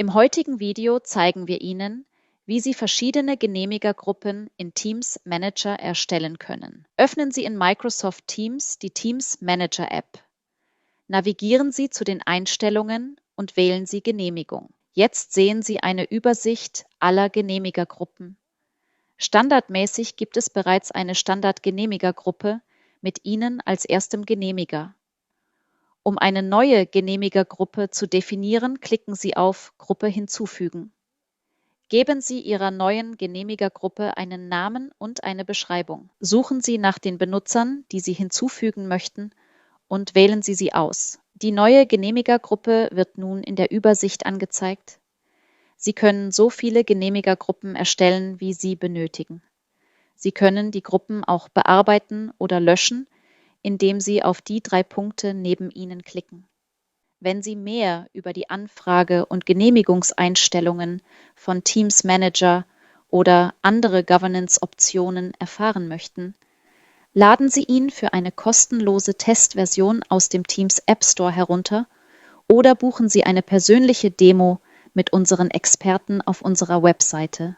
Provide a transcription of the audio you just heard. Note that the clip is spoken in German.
Im heutigen Video zeigen wir Ihnen, wie Sie verschiedene Genehmigergruppen in Teams Manager erstellen können. Öffnen Sie in Microsoft Teams die Teams Manager App. Navigieren Sie zu den Einstellungen und wählen Sie Genehmigung. Jetzt sehen Sie eine Übersicht aller Genehmigergruppen. Standardmäßig gibt es bereits eine Standardgenehmigergruppe mit Ihnen als erstem Genehmiger. Um eine neue Genehmigergruppe zu definieren, klicken Sie auf Gruppe hinzufügen. Geben Sie Ihrer neuen Genehmigergruppe einen Namen und eine Beschreibung. Suchen Sie nach den Benutzern, die Sie hinzufügen möchten, und wählen Sie sie aus. Die neue Genehmigergruppe wird nun in der Übersicht angezeigt. Sie können so viele Genehmigergruppen erstellen, wie Sie benötigen. Sie können die Gruppen auch bearbeiten oder löschen, indem Sie auf die 3 Punkte neben ihnen klicken. Wenn Sie mehr über die Anfrage- und Genehmigungseinstellungen von Teams Manager oder andere Governance-Optionen erfahren möchten, laden Sie ihn für eine kostenlose Testversion aus dem Teams App Store herunter oder buchen Sie eine persönliche Demo mit unseren Experten auf unserer Webseite